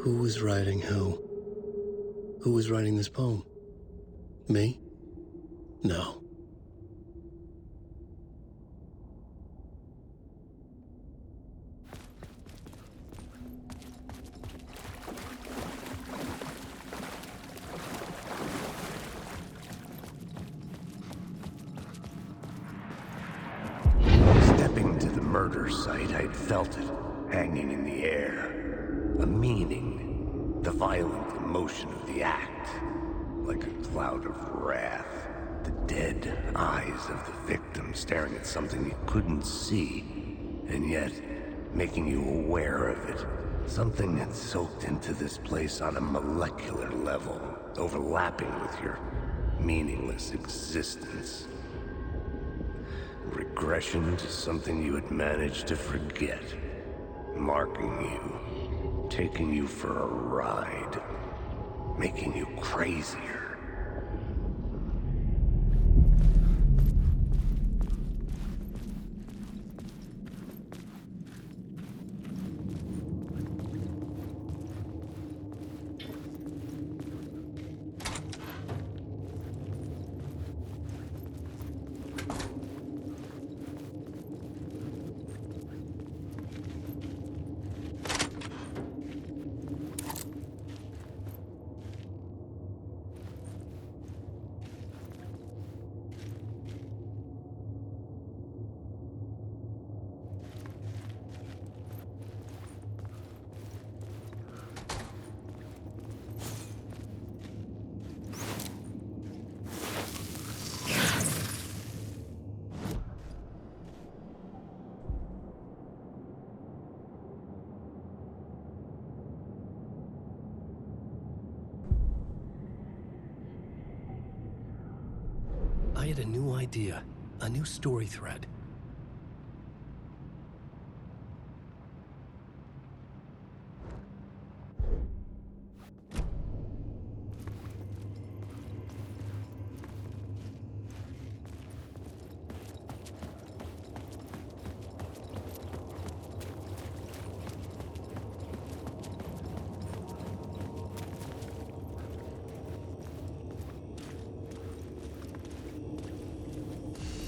Who was writing who? Who was writing this poem? Me? No. Stepping to the murder site, I'd felt it, hanging in the air. A meaning, the violent emotion of the act. Like a cloud of wrath. The dead eyes of the victim staring at something you couldn't see, and yet making you aware of it. Something had soaked into this place on a molecular level, overlapping with your meaningless existence. Regression to something you had managed to forget. Marking you, taking you for a ride, making you crazier. I had a new idea, a new story thread.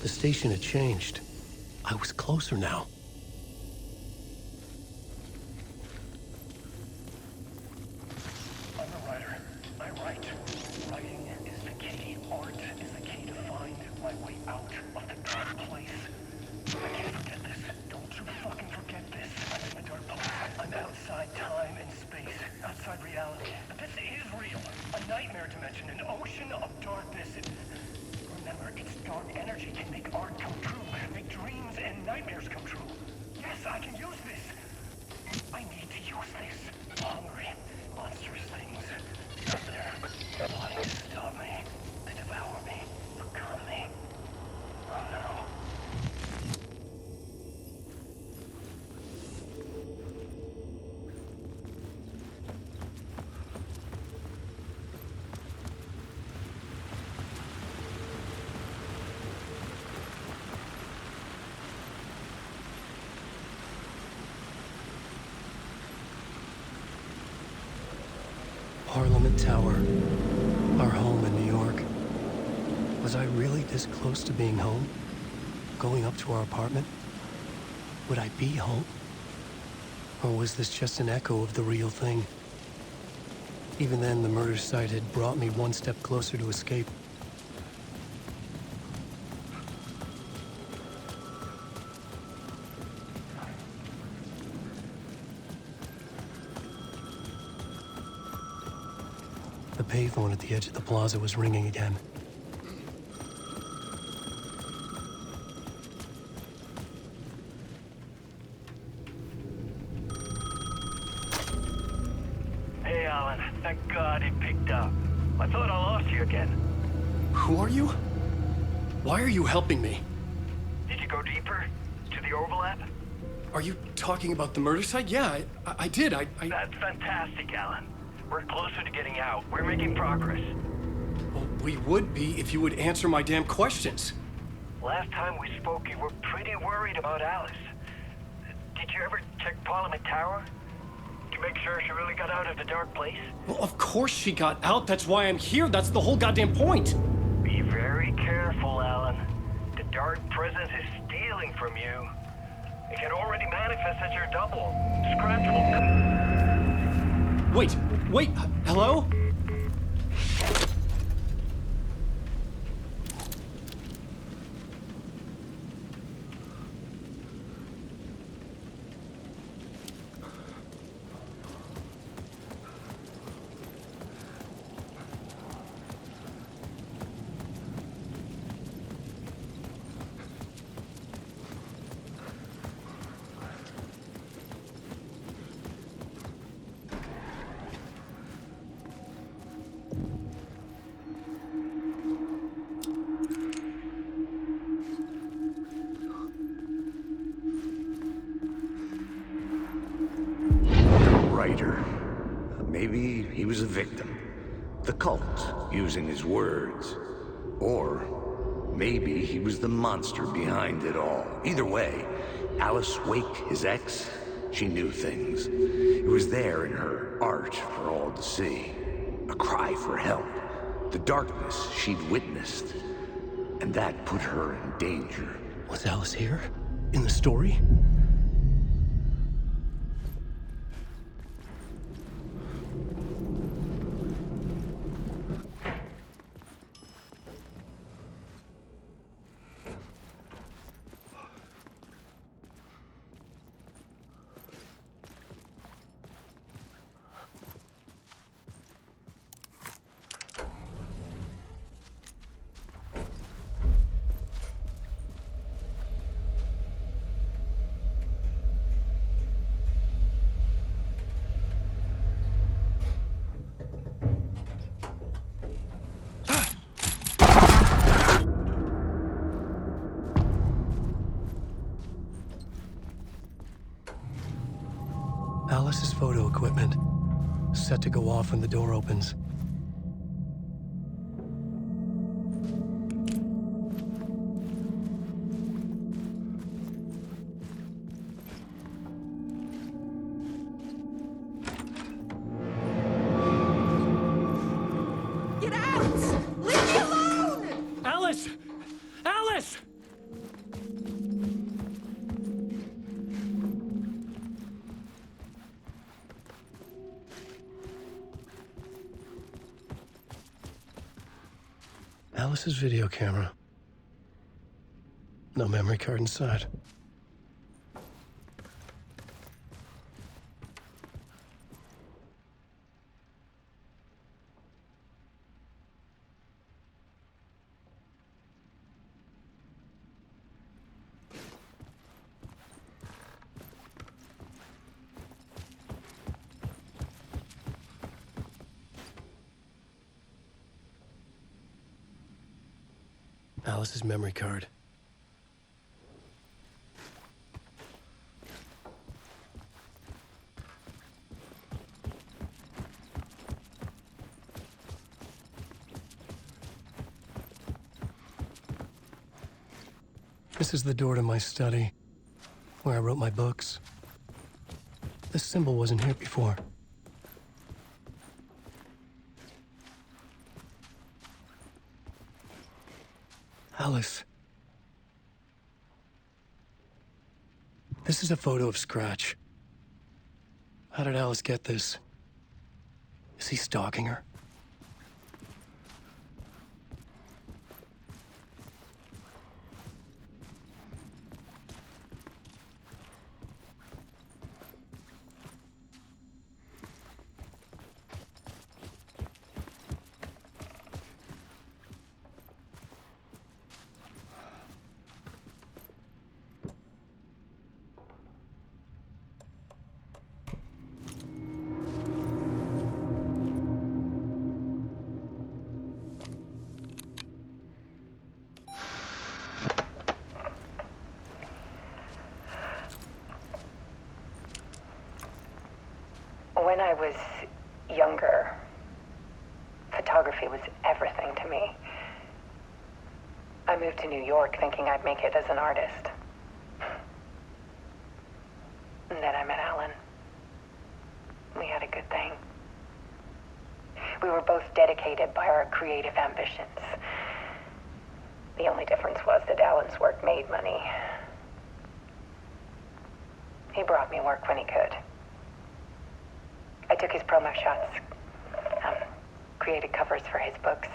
The station had changed. I was closer now. I'm a writer. I write. Writing is the key. Art is the key to find my way out of the dark place. I can't forget this. Don't you fucking forget this. I'm in the dark place. I'm outside time and space. Outside reality. But this is real. A nightmare dimension. An ocean of darkness. Remember, its dark energy can make art come true. Make dreams and nightmares come true. Yes, I can use this. I need to use this. Hungry, monstrous things. Out there, wanting to stop me. To devour me. Become me. Oh no. Parliament Tower, our home in New York. Was I really this close to being home? Going up to our apartment? Would I be home? Or was this just an echo of the real thing? Even then, the murder site had brought me one step closer to escape. The payphone at the edge of the plaza was ringing again. Hey, Alan. Thank God it picked up. I thought I lost you again. Who are you? Why are you helping me? Did you go deeper? To the overlap? Are you talking about the murder site? Yeah, I did. That's fantastic, Alan. We're closer to getting out. We're making progress. Well, we would be if you would answer my damn questions. Last time we spoke, you were pretty worried about Alice. Did you ever check Parliament Tower? you make sure she really got out of the dark place? Well, of course she got out. That's why I'm here. That's the whole goddamn point. Be very careful, Alan. The dark presence is stealing from you. It can already manifest as your double. Scratch will... Wait, hello? Maybe he was a victim. The cult, using his words. Or maybe he was the monster behind it all. Either way, Alice Wake, his ex, she knew things. It was there in her art for all to see. A cry for help. The darkness she'd witnessed. And that put her in danger. Was Alice here? In the story? Alice's photo equipment, set to go off when the door opens. Get out! Leave me alone! Alice! Alice! Alice's video camera. No memory card inside. Alice's memory card. This is the door to my study, where I wrote my books. This symbol wasn't here before. Alice. This is a photo of Scratch. How did Alice get this? Is he stalking her? When I was younger, photography was everything to me. I moved to New York thinking I'd make it as an artist. And then I met Alan. good thing. We were both dedicated by our creative ambitions. The only difference was that Alan's work made money. He brought me work when he could. I took his promo shots, created covers for his books.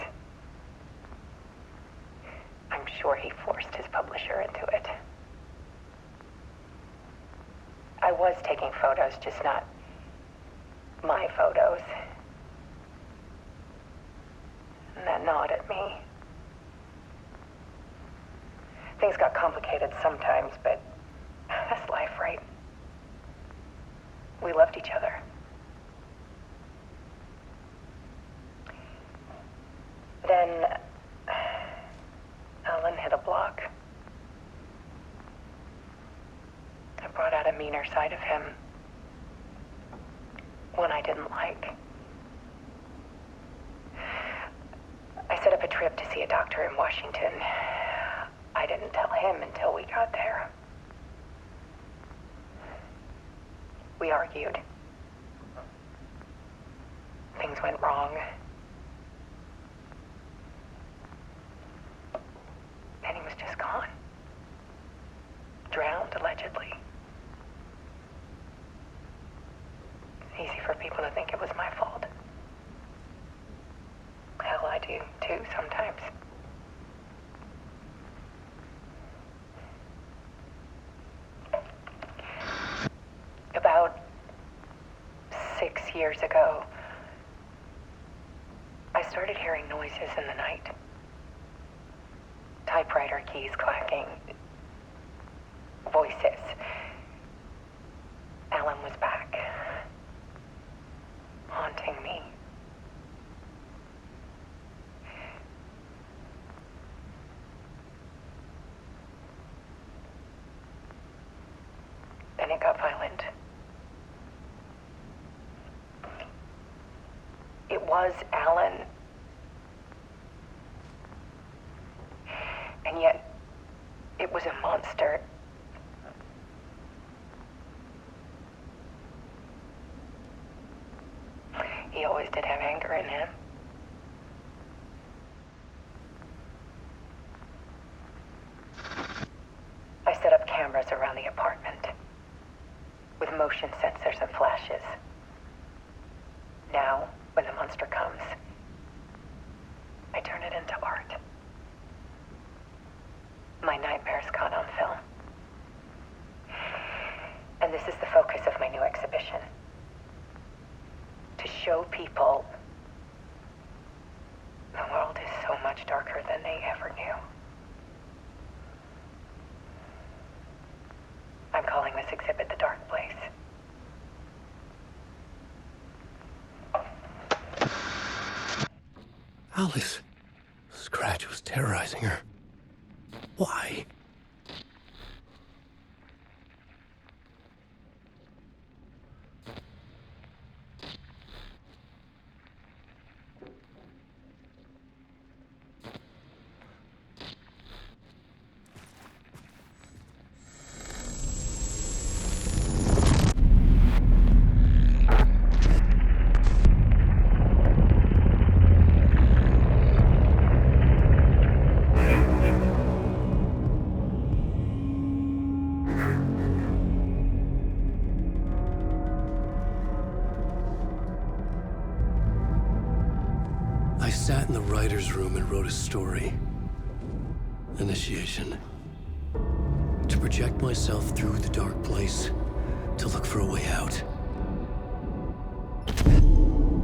I'm sure he forced his publisher into it. I was taking photos, just not my photos. And that gnawed at me. Things got complicated sometimes, but that's life, right? We loved each other. Then Alan hit a block. I brought out a meaner side of him. One I didn't like. I set up a trip to see a doctor in Washington. I didn't tell him until we got there. We argued. Things went wrong. And he was just gone. Drowned, allegedly. It's easy for people to think it was my fault. Hell, I do too sometimes. About 6 years ago, I started hearing noises in the night. Typewriter keys clacking. Voices. Alan was back. Haunting me. Then it got violent. It was Alan. And yet, it was a monster. He always did have anger in him. I set up cameras around the apartment with motion sensors and flashes. Now, when the monster comes, I turn it into art. My nightmares caught on film. And this is the focus of my new exhibition. To show people the world is so much darker than they ever knew. I'm calling this exhibit The Dark Place. Alice. Scratch was terrorizing her. Why? I sat in the writer's room and wrote a story. Initiation. To project myself through the dark place, to look for a way out.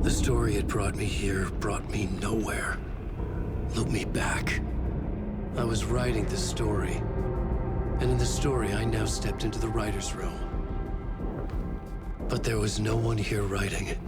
The story had brought me here, brought me nowhere. Looped me back. I was writing the story. And in the story, I now stepped into the writer's room. But there was no one here writing it.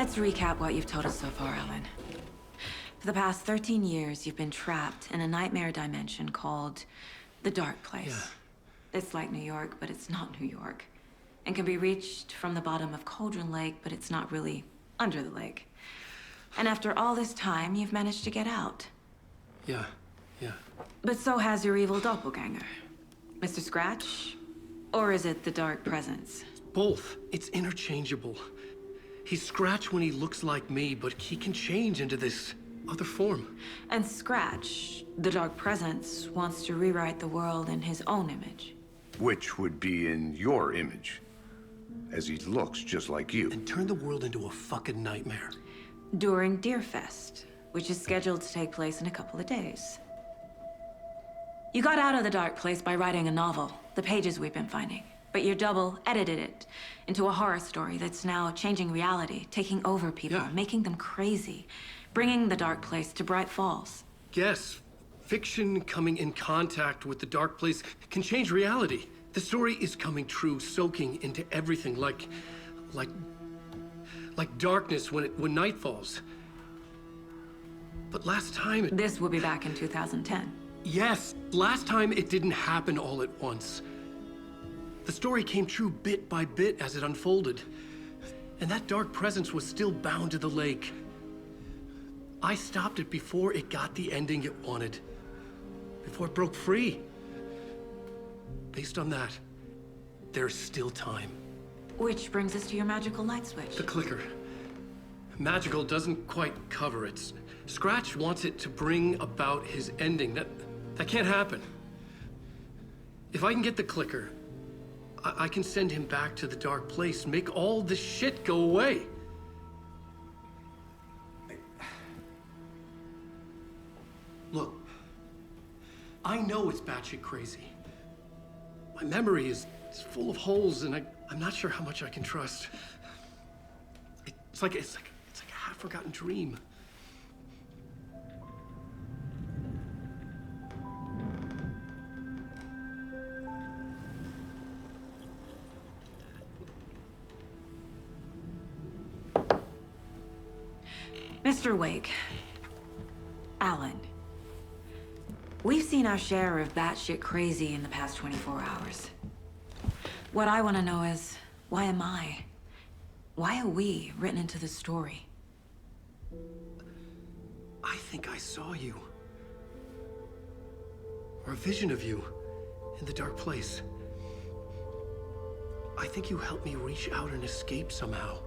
Let's recap what you've told us so far, Alan. For the past 13 years, you've been trapped in a nightmare dimension called the Dark Place. Yeah. It's like New York, but it's not New York. And can be reached from the bottom of Cauldron Lake, but it's not really under the lake. And after all this time, you've managed to get out. Yeah. But so has your evil doppelganger. Mr. Scratch? Or is it the Dark Presence? Both. It's interchangeable. He's Scratch when he looks like me, but he can change into this other form. And Scratch, the Dark Presence, wants to rewrite the world in his own image. Which would be in your image, as he looks just like you. And turn the world into a fucking nightmare. During Deerfest, which is scheduled to take place in a couple of days. You got out of the Dark Place by writing a novel, the pages we've been finding. But your double edited it into a horror story that's now changing reality, taking over people, Yeah. making them crazy, bringing the Dark Place to Bright Falls. Yes, fiction coming in contact with the Dark Place can change reality. The story is coming true, soaking into everything like darkness when night falls. But last time This will be back in 2010. Yes, last time it didn't happen all at once. The story came true bit by bit as it unfolded. And that dark presence was still bound to the lake. I stopped it before it got the ending it wanted. Before it broke free. Based on that, there's still time. Which brings us to your magical light switch. The clicker. Magical doesn't quite cover it. Scratch wants it to bring about his ending. That can't happen. If I can get the clicker, I can send him back to the Dark Place, make all this shit go away. Look, I know it's batshit crazy. My memory is full of holes, and I'm not sure how much I can trust. It's like a half-forgotten dream. Mr. Wake. Alan. We've seen our share of batshit crazy in the past 24 hours. What I want to know is, why am I? Why are we written into the story? I think I saw you. Or a vision of you in the Dark Place. I think you helped me reach out and escape somehow.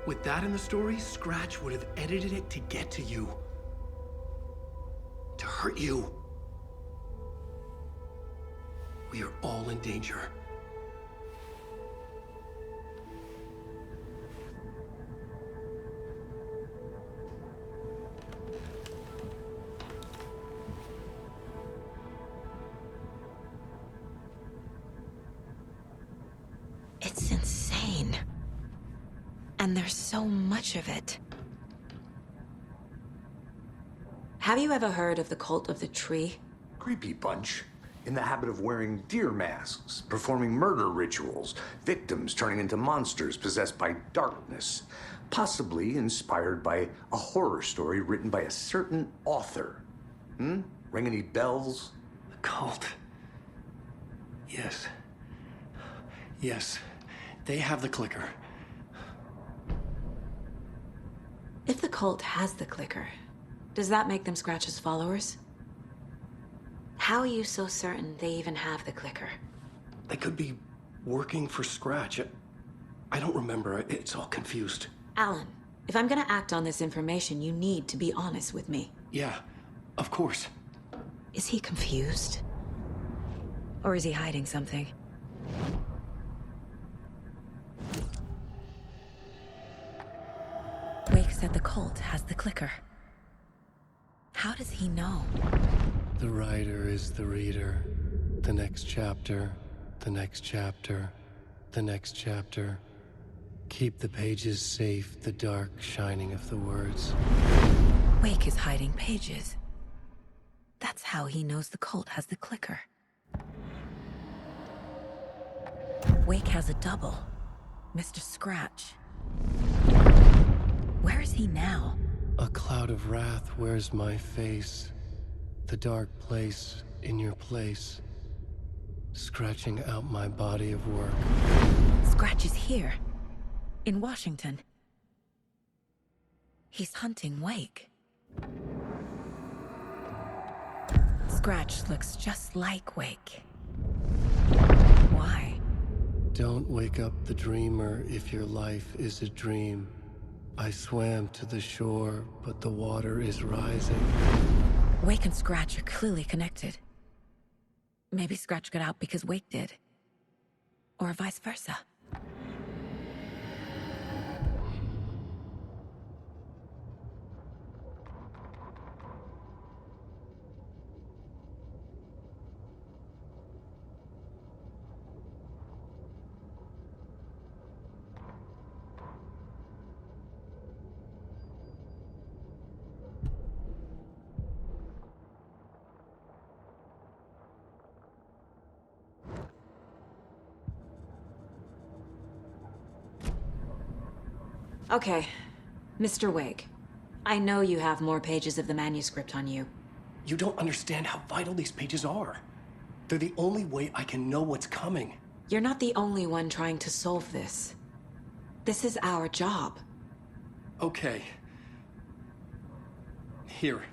With that in the story, Scratch would have edited it to get to you. To hurt you. We are all in danger. It's insane. And there's so much of it. Have you ever heard of the Cult of the Tree? Creepy bunch. In the habit of wearing deer masks, performing murder rituals, victims turning into monsters possessed by darkness. Possibly inspired by a horror story written by a certain author. Ring any bells? The cult. Yes. Yes. They have the clicker. If the cult has the clicker, does that make them Scratch's followers? How are you so certain they even have the clicker? They could be working for Scratch. I don't remember. It's all confused. Alan, if I'm gonna act on this information, you need to be honest with me. Yeah, of course. Is he confused? Or is he hiding something? Wake said the cult has the clicker. How does he know? The writer is the reader. The next chapter, the next chapter, the next chapter. Keep the pages safe, the dark shining of the words. Wake is hiding pages. That's how he knows the cult has the clicker. Wake has a double. Mr. Scratch. Where is he now? A cloud of wrath wears my face. The dark place in your place. Scratching out my body of work. Scratch is here. In Washington. He's hunting Wake. Scratch looks just like Wake. Why? Don't wake up the dreamer if your life is a dream. I swam to the shore, but the water is rising. Wake and Scratch are clearly connected. Maybe Scratch got out because Wake did. Or vice versa. Okay, Mr. Wake. I know you have more pages of the manuscript on you. You don't understand how vital these pages are. They're the only way I can know what's coming. You're not the only one trying to solve this. This is our job. Okay. Here.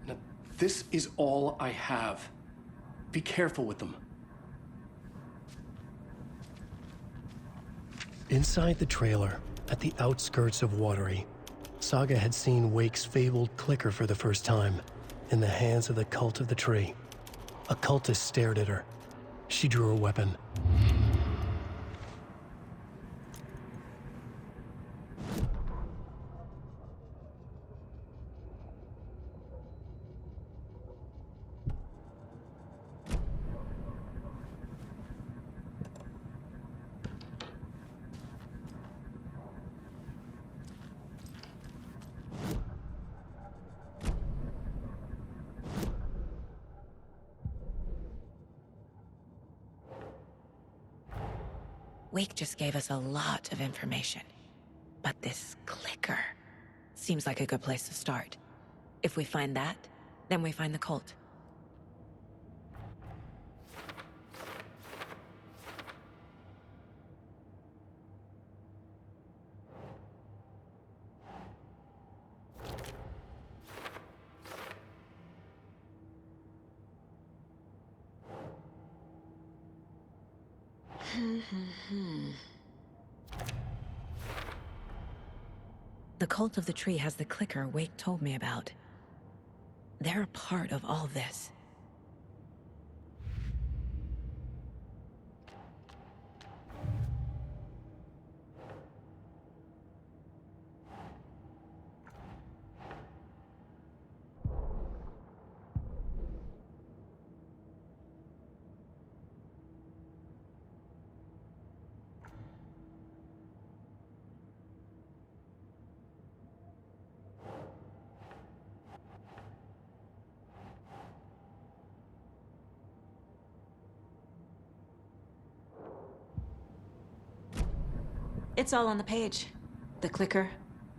Now, this is all I have. Be careful with them. Inside the trailer, at the outskirts of Watery, Saga had seen Wake's fabled clicker for the first time, in the hands of the Cult of the Tree. A cultist stared at her. She drew her weapon. Wake just gave us a lot of information. But this clicker seems like a good place to start. If we find that, then we find the cult. The Cult of the Tree has the clicker Wake told me about. They're a part of all this. It's all on the page. The clicker,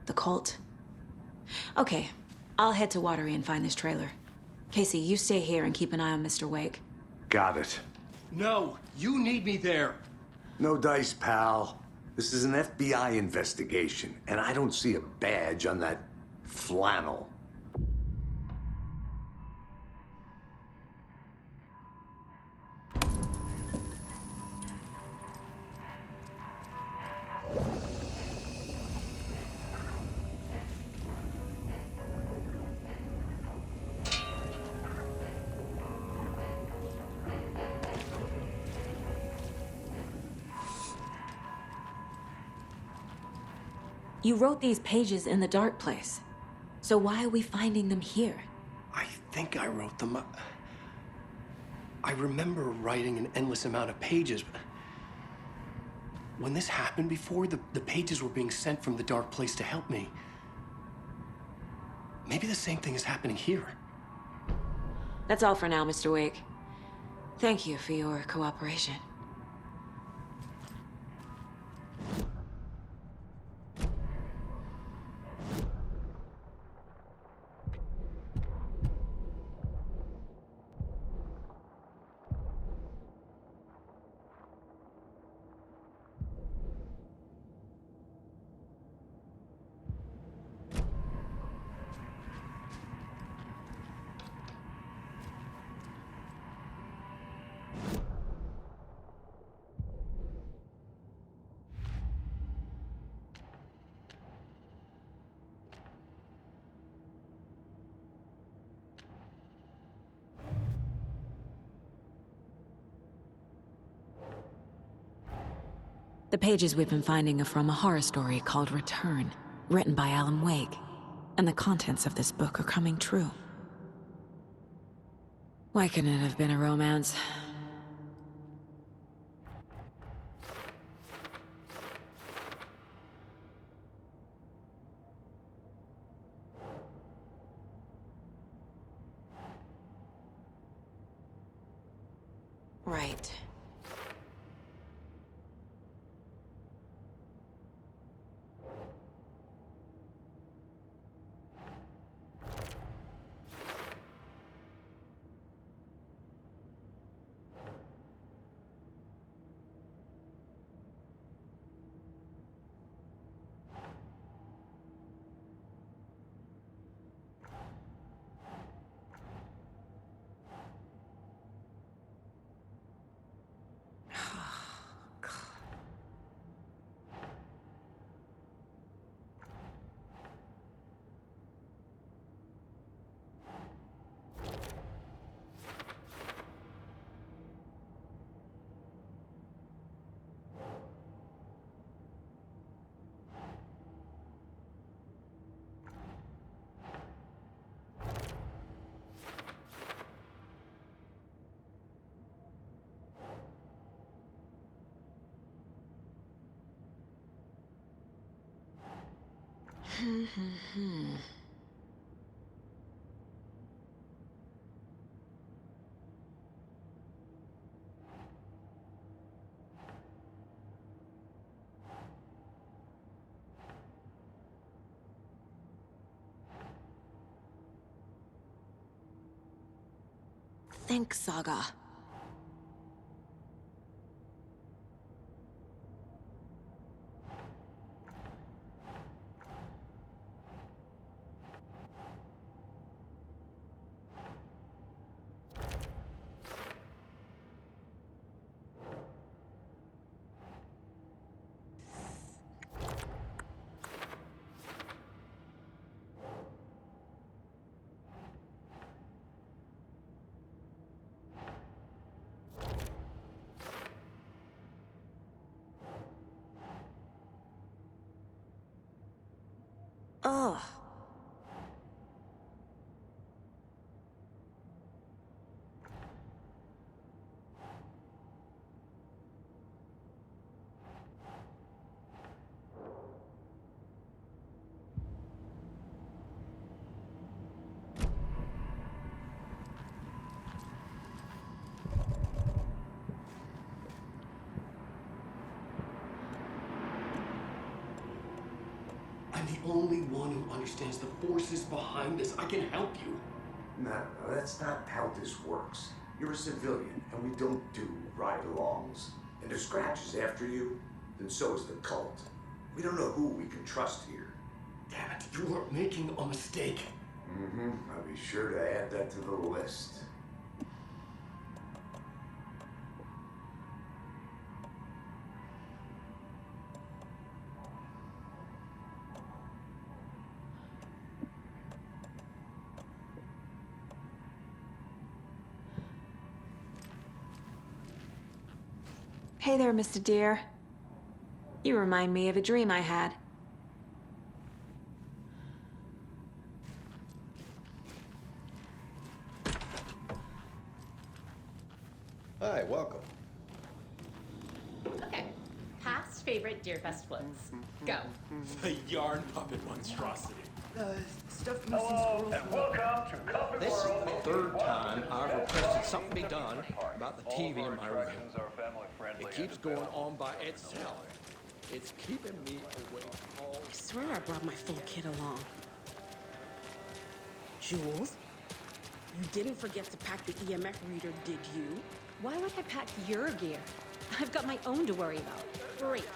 the cult. Okay, I'll head to Watery and find this trailer. Casey, you stay here and keep an eye on Mr. Wake. Got it. No, you need me there. No dice, pal. This is an FBI investigation, and I don't see a badge on that flannel. You wrote these pages in the dark place. So why are we finding them here? I think I wrote them. I remember writing an endless amount of pages, but when this happened before, the pages were being sent from the dark place to help me. Maybe the same thing is happening here. That's all for now, Mr. Wake. Thank you for your cooperation. The pages we've been finding are from a horror story called Return, written by Alan Wake. And the contents of this book are coming true. Why couldn't it have been a romance? Right. Think, Saga. Ugh. I'm the only one who understands the forces behind this. I can help you. No, that's not how this works. You're a civilian, and we don't do ride-alongs. And if Scratch is after you, then so is the cult. We don't know who we can trust here. Damn it, you are making a mistake. I'll be sure to add that to the list. Hey there, Mr. Deer. You remind me of a dream I had. Hi, welcome. Okay. Past favorite Deerfest floats. Go. The yarn puppet monstrosity. Hello, and welcome to Comfort This is World. the third time I've requested something be done about the TV in my room. It keeps going on by itself. It's keeping me awake all... I swear I brought my full kit along. Jules, you didn't forget to pack the EMF reader, did you? Why would I pack your gear? I've got my own to worry about. Great.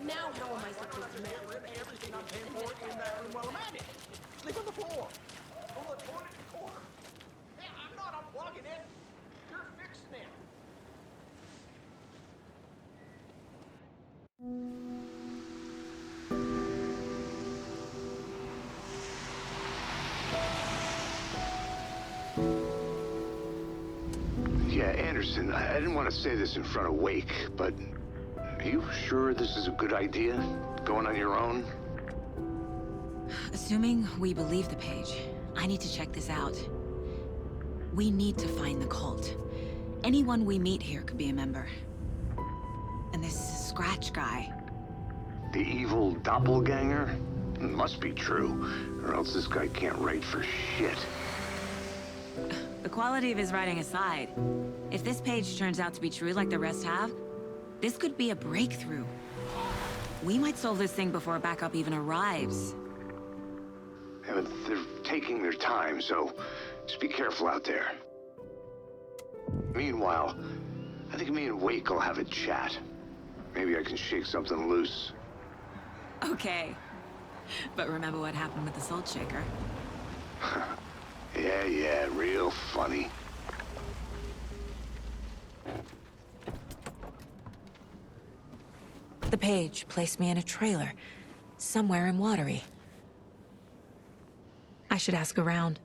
Now how am I supposed to manage Everything I'm paying for in that room while I'm at it. Sleep on the floor. On the toilet in the corner. Hey, I'm not unplugging it. You're fixing it. Yeah, Anderson, I didn't want to say this in front of Wake, but Are you sure this is a good idea? Going on your own? Assuming we believe the page, I need to check this out. We need to find the cult. Anyone we meet here could be a member. And this Scratch guy. The evil doppelganger? Must be true, or else this guy can't write for shit. The quality of his writing aside, if this page turns out to be true like the rest have, this could be a breakthrough. We might solve this thing before backup even arrives. Yeah, but they're taking their time, so just be careful out there. Meanwhile, I think me and Wake will have a chat. Maybe I can shake something loose. Okay. But remember what happened with the Salt Shaker? Yeah, real funny. The page placed me in a trailer, somewhere in Watery. I should ask around.